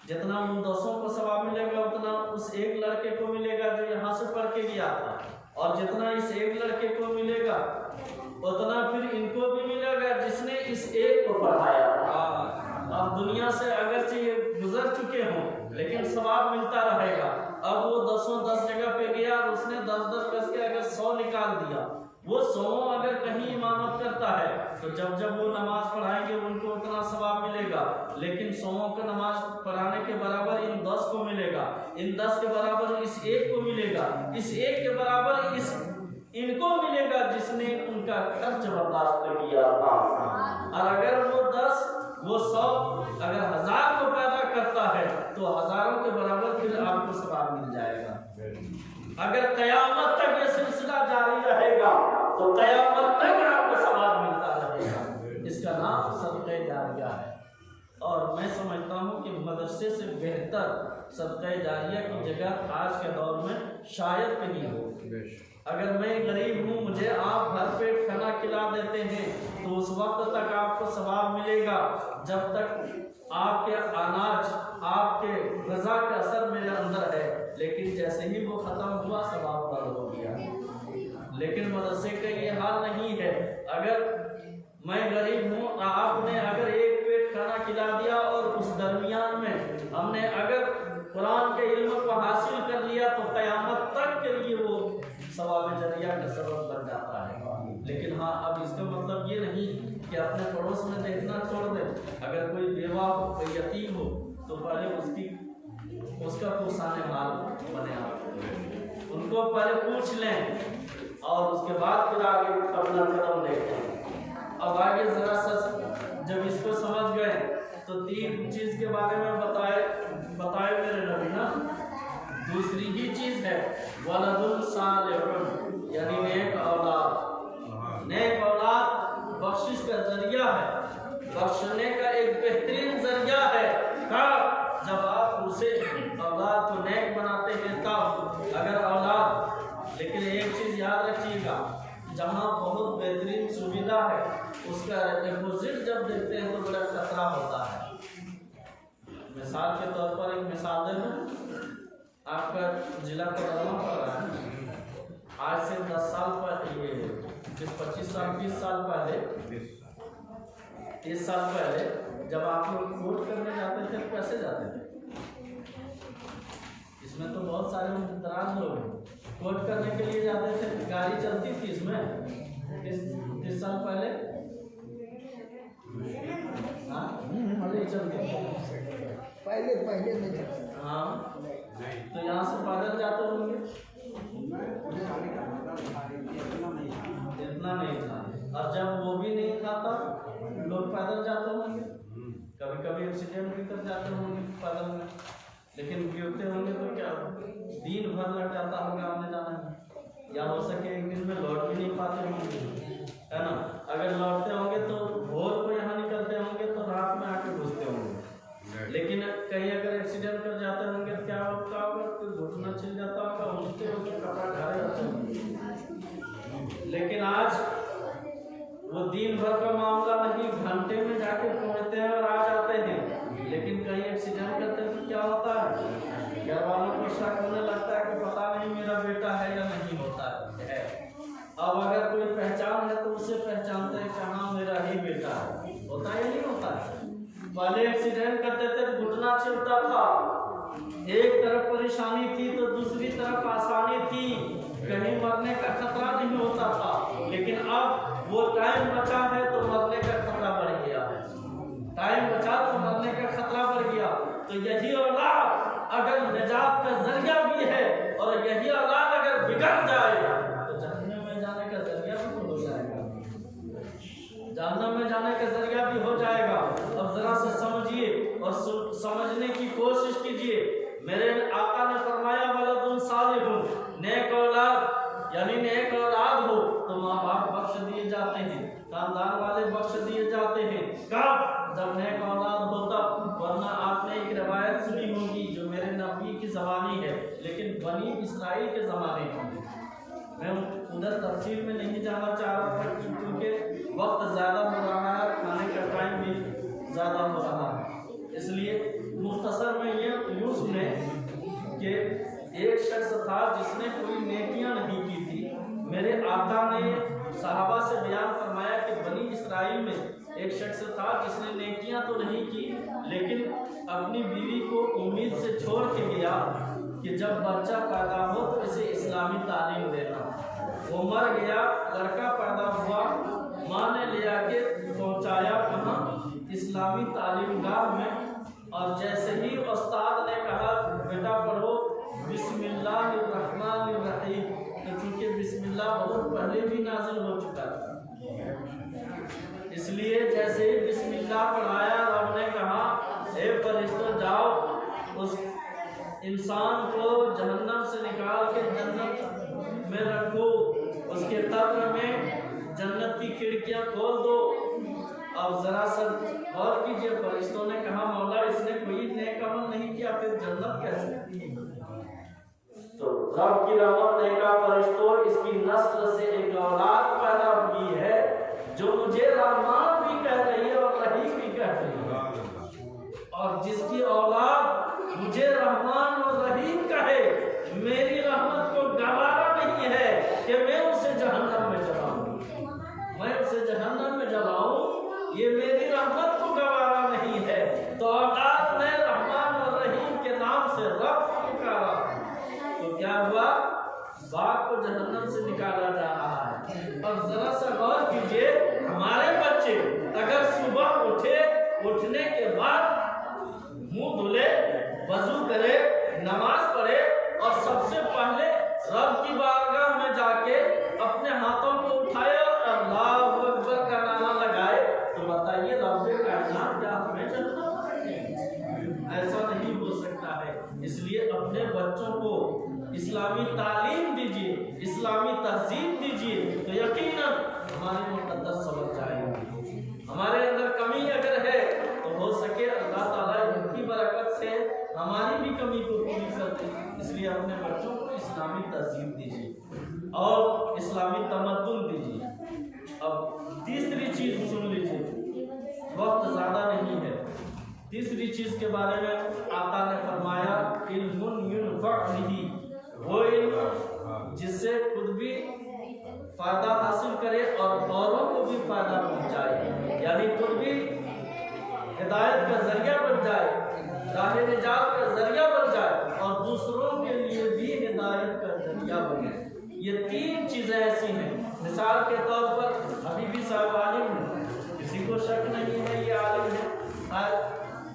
Speaker 3: जितना उन 10 को सवाब मिलेगा उतना उस एक लड़के को मिलेगा जो यहाँ से पढ़ के गया था, और जितना इस एक लड़के को मिलेगा उतना फिर इनको भी मिलेगा जिसने इस एक को पढ़ाया। अब दुनिया से अगरचे ये गुजर चुके हों लेकिन सवाब मिलता रहेगा। अब वो 10 जगह पे गया और उसने 10 करके अगर 100 निकाल दिया, वो 100 अगर कहीं इमामत करता है तो जब जब वो नमाज पढ़ाएंगे उनको उतना सवाब मिलेगा, लेकिन 100 का नमाज पढ़ाने के बराबर इन 10 को मिलेगा, इन 10 के बराबर इस एक को मिलेगा, इस एक के बराबर इस इनको मिलेगा जिसने उनका खर्च बर्दाश्त किया था। और अगर वो 10 वो 100 अगर 1000 को पैदा करता है तो हजारों के बराबर फिर आपको सवाब मिल जाएगा। अगर कयामत तक ये सिलसिला जारी रहेगा तो कयामत तक आपको सवाब मिलता रहेगा। इसका नाम सदक़े जारिया है। और मैं समझता हूँ कि मदरसे से बेहतर सदक़े जारिया की जगह आज के दौर में शायद कहीं हो। अगर मैं गरीब हूँ, मुझे आप भर पेट खाना खिला वक्त तक आपको सवाब मिलेगा जब तक आपके अनाज, आपके गज़ा का असर मेरे अंदर है, लेकिन जैसे ही वो खत्म हुआ सवाब बंद हो गया। लेकिन मदरसे का ये हाल नहीं है। अगर मैं गरीब हूँ, आपने अगर एक पेट खाना खिला दिया और उस दरमियान में हमने अगर कुरान के इल्म को हासिल कर लिया तो क़यामत तक के लिए वो सवाब जरिया का सबब बन जाता है। लेकिन हाँ, अब इसका मतलब ये नहीं कि अपने पड़ोस में देखना छोड़ दें। अगर कोई बेवा हो, कोई यतीम हो, तो पहले उसका पुरसाने हाल बने आप उनको पहले पूछ लें और उसके बाद फिर आगे अपना कदम देखें। अब आगे जरा सा जब इसको समझ गए तो 3 चीज के बारे में बताए मेरे नबी ना। दूसरी ही चीज है वलदुन सालिहुन, यानी नेक औलाद। नेक औलाद बख्शिश का जरिया है, बख्शने का एक बेहतरीन जरिया है। कब? जब आप उसे औलाद को नेक बनाते हैं तब। अगर औलाद, लेकिन एक चीज याद रखिएगा, जहाँ बहुत बेहतरीन सुविधा है उसका अपोजिट जब देखते हैं तो बड़ा खतरा होता है। मिसाल के तौर पर एक मिसाल दे दूं, आपका जिला कोडरमा पड़ रहा है। आज से 10 साल पहले, 25 साल 20 साल पहले, 30 साल पहले जब आप लोग वोट करने जाते थे तो कैसे जाते थे? इसमें तो बहुत सारे मुतराज लोग हैं, वोट करने के लिए जाते थे, गाड़ी चलती थी इसमें 30 साल पहले। हाँ, नहीं चलती
Speaker 4: पहले नहीं चलता।
Speaker 3: हाँ, तो यहाँ से पैदल जाते होंगे, इतना नहीं था। और जब वो भी नहीं था तब लोग पैदल जाते होंगे, कभी कभी एक्सीडेंट भी कर जाते होंगे पैदल में, लेकिन गिरते होंगे तो क्या दिन भर लग जाता होगा आने जाने में, या हो सके एक दिन में लौट भी नहीं पाते होंगे, है ना। अगर लौटते होंगे तो भोर को यहाँ निकलते होंगे तो रात में आके घुसते होंगे। लेकिन कहीं अगर एक्सीडेंट कर जाते होंगे तो क्या होता होगा, तो घुटना छिल जाता होगा, उठते होंगे कपड़ा ढाले जाते होंगे। लेकिन आज वो दिन भर का मामला नहीं, घंटे में जाके पहुंचते हैं और आ जाते हैं। लेकिन कहीं एक्सीडेंट करते हैं तो क्या होता है, घर वालों को शक होने लगता है कि पता नहीं मेरा बेटा है या नहीं होता है। अब अगर कोई पहचान है तो उसे पहचानते हैं कि हाँ मेरा ही बेटा है, होता या नहीं होता है। पहले एक्सीडेंट करते थे घुटना छिलता था, एक तरफ परेशानी थी तो दूसरी तरफ आसानी थी, कहीं मरने का खतरा नहीं होता था। लेकिन अब वो टाइम बचा है तो मरने का खतरा बढ़ गया है, टाइम बचा तो मरने का खतरा बढ़ गया। तो यही औलाद अगर निजात का जरिया भी है और यही औलाद अगर बिगड़ जाए तो जहन्नम में जाने का जरिया भी हो जाएगा, जहन्नम में जाने का जरिया भी हो जाएगा। अब जरा से समझिए और समझने की कोशिश कीजिए। मेरे आका ने फरमाया वलदुन सालिहुन, नेक औलाद, यानी नेक औलाद हो तो माँ बाप बख्श दिए जाते हैं, खानदान वाले बख्श दिए जाते हैं। कब? जब नेक औलाद हो तब। वरना आपने एक रवायत सुनी होगी जो मेरे नबी की ज़बानी है, लेकिन बनी इस्राइल के ज़माने की। मैं उधर तफसील में नहीं जाना चाह रहा था क्योंकि वक्त ज़्यादा हो रहा है, खाने का टाइम भी ज़्यादा हो रहा है, इसलिए मुख्तसर में ये यूँ सुने कि एक शख्स था जिसने कोई नेकियां नहीं की थी। मेरे आका ने सहाबा से बयान फरमाया कि बनी इस्राइल में एक शख्स था जिसने नेकियां तो नहीं की, लेकिन अपनी बीवी को उम्मीद से छोड़ के गया कि जब बच्चा पैदा हो तो इसे इस्लामी तालीम देना। वो मर गया, लड़का पैदा हुआ, माँ ने ले आके पहुँचाया कहाँ? इस्लामी तालीमगाह में। और जैसे ही उस्ताद ने कहा बेटा पढ़ो बिस्मिल्लाहिर्रहमानिर्रहीम, तो चूँकि बिस्मिल्लाह बहुत पहले भी नाजिल हो चुका था, इसलिए जैसे ही बिस्मिल्लाह पढ़ाया रब ने कहा हे फरिश्तों जाओ उस इंसान को जहन्नम से निकाल के जन्नत में रखो, उसके कब्र में जन्नत की खिड़कियां खोल दो। अब जरा सा गौर कीजिए, फरिश्तों ने कहा मौला इसने कोई नेक अमल नहीं किया, फिर जन्नत कैसे? तो रब की रहमत ने कहा फरिश्तों इसकी नस्ल से एक औलाद पैदा हुई है जो मुझे रहमान भी कह रही है और रहीम भी कह रही है, और जिसकी औलाद मुझे रहमान और रहीम कहे, मेरी रहमत को गवारा नहीं है कि मैं उसे जहन्नम में जलाऊं, मैं उसे जहन्नम में जलाऊं, ये मेरी रहमत को गवारा नहीं है। तो औलाद ने रहमान और रहीम के नाम से रब को निकाला, तो क्या हुआ? बाप को जहन्नम से निकाला जा रहा है। और जरा सा गौर कीजिए, हमारे बच्चे अगर सुबह उठे, उठने के बाद मुंह धुले, वजू करे, नमाज पढ़े और सबसे पहले रब की बारगाह में जाके अपने हाथों को उठाए और अल्लाहु अकबर का नारा लगाए, तो बताइए रब्बे कायनात क्या हमें जन्नत देंगे? ऐसा नहीं हो सकता है। इसलिए अपने बच्चों को इस्लामी तालीम दीजिए, इस्लामी तहजीब दीजिए, तो यकीनन हमारी मुक़द्दस समझ जाएगी। हमारे अंदर कमी अगर है तो हो सके अल्लाह ताला उनकी बरकत से हमारी भी कमी को पूरी कर दे। इसलिए अपने बच्चों को इस्लामी तहजीब दीजिए और इस्लामी तमद्दुन दीजिए। अब तीसरी चीज़ सुन लीजिए, वक्त ज़्यादा नहीं है। तीसरी चीज़ के बारे में आका ने फरमाया, इल्मुन युनफ़अ बिही, वो इल्म जिससे खुद भी फायदा हासिल करे और औरों को भी फायदा पहुंचाए, यानी खुद भी हिदायत का जरिया बन जाए, राह निजात का जरिया बन जाए और दूसरों के लिए भी हिदायत का जरिया बने। ये तीन चीजें ऐसी हैं। मिसाल के तौर पर हबीबी साहब आलिम हैं, किसी को शक नहीं है ये आलिम है।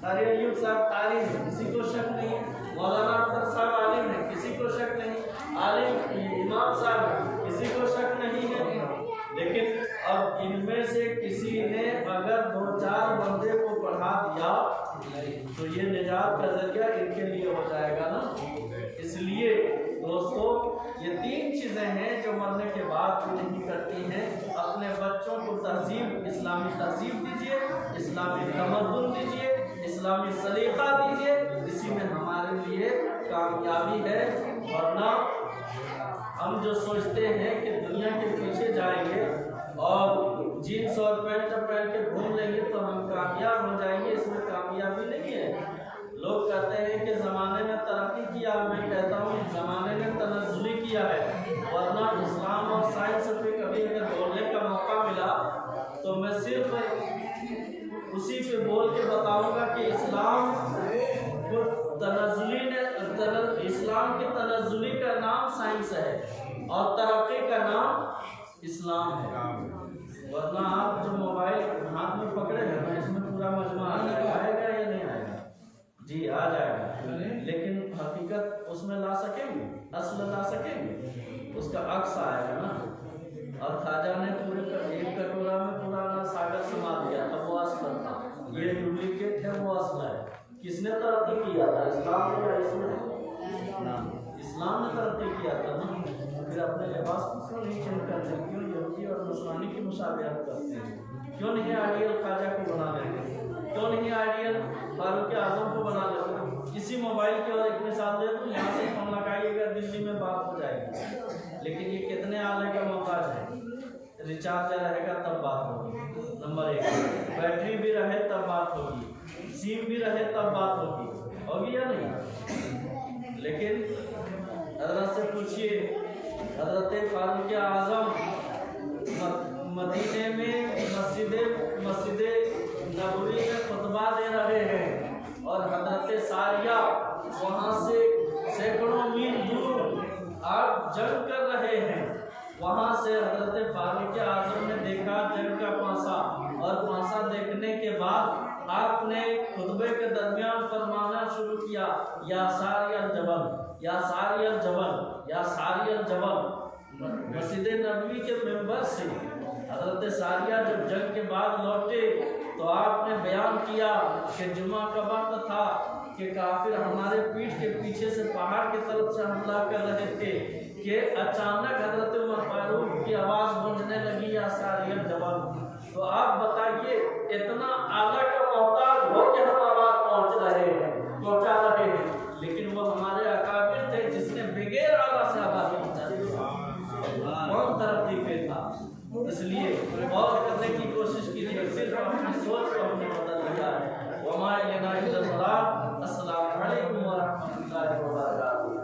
Speaker 3: कारी अय्यूब साहब तालिम है, किसी को शक नहीं है। मौलाना अख्तर साहब आलिम है, किसी को शक नहीं। आलिम इमाम साहब, किसी को शक नहीं है। लेकिन अब इनमें से किसी ने अगर 2-4 बंदे को पढ़ा दिया तो ये निजात का जरिया इनके लिए हो जाएगा ना। इसलिए दोस्तों, ये तीन चीजें हैं जो मरने के बाद भी नहीं करती हैं। अपने बच्चों को तहजीब, इस्लामी तहजीब दीजिए, इस्लामी तमद्दुन दीजिए, इस्लामी सलीका दीजिए, इसी में हमारे लिए कामयाबी है। वरना हम जो सोचते हैं कि दुनिया के पीछे जाएंगे और जीन्स और पैंट पहन के घूम लेंगे तो हम कामयाब हो जाएंगे, इसमें कामयाबी नहीं है। लोग कहते हैं कि ज़माने ने तरक्की किया, मैं कहता हूँ ज़माने ने तनज़्ज़ुली किया है। वरना इस्लाम और साइंस पे कभी अगर बोलने का मौका मिला तो मैं सिर्फ उसी पे बोल के बताऊँगा कि इस्लाम को तनज़्ज़ुली ने इस्लाम की तनज़्ज़ुली का नाम साइंस है और तरक्की का नाम इस्लाम है। वरना आप जो मोबाइल हाथ में पकड़े हैं, इसमें पूरा मजमा आएगा या नहीं आएगा? जी आ जाएगा, लेकिन हकीकत उसमें ला सकेंगे, असल ला सकेंगे? उसका अक्स आएगा ना। और खाजा ने पूरे एक कटोरा में पुराना सागर समा दिया, तब वो असल था। ये डुप्लीकेट है, वो असल है। किसने तरक्की किया था? इस्लाम ने या इसने? इस्लाम ने तरक्की किया था ना। फिर अपने लिबास को क्यों नहीं चेंज करते? क्यों यहूदी और नस्रानी की मुशाबिहत करते हैं? क्यों नहीं आइडियल खाजा को बना लेते? क्यों नहीं आइडियल फारूक आजम को बना लेते? इसी मोबाइल की और एक मिसाल दे दूँ, यहाँ से फोन लगाइएगा, दिल्ली में बात हो जाएगी। लेकिन ये कितने आले का मोहताज है? रिचार्ज रहेगा तब बात होगी, नंबर 1। बैटरी भी रहे तब बात होगी, सिम भी रहे तब बात होगी या नहीं? लेकिन हजरत से पूछिए, हजरत फारूक आजम मदीने में मस्जिद नबवी में खुतबा दे रहे हैं और हजरत सारिया वहाँ से सैकड़ों मील दूर आप जंग कर रहे हैं। वहाँ से हजरत फारूक आजम ने देखा जंग का पासा, और पासा देखने के बाद आपने खुतबे के दरमियान फरमाना शुरू किया, या सारियल जबल, या सारियल जबल, या सारियल जबल। मस्जिद नबवी के मेंबर से हजरत सारिया जब जंग के बाद लौटे तो आपने बयान किया कि जुमा का वक्त था कि काफिर हमारे पीठ के पीछे से पहाड़ की तरफ से हमला कर रहे थे कि अचानक हजरत उमर फारूक की आवाज़ गूंजने लगी, या सारियल जबल। तो आप बताइए, इतना आला का मोहताज हो कि हम आवाज़ पहुंचा रहे हैं, लेकिन वो हमारे अकाबिर थे जिसने बगैर आला से आवाज़ पहुंचा दी। कौन तरक्की पे था? اس لیے غور کرنے کی کوشش کیجیے، صرف اپنی سوچ کو ہم نے بدل دیا ہے۔ وما الینا الا البلاغ۔ السلام علیکم ورحمۃ اللہ وبرکاتہ۔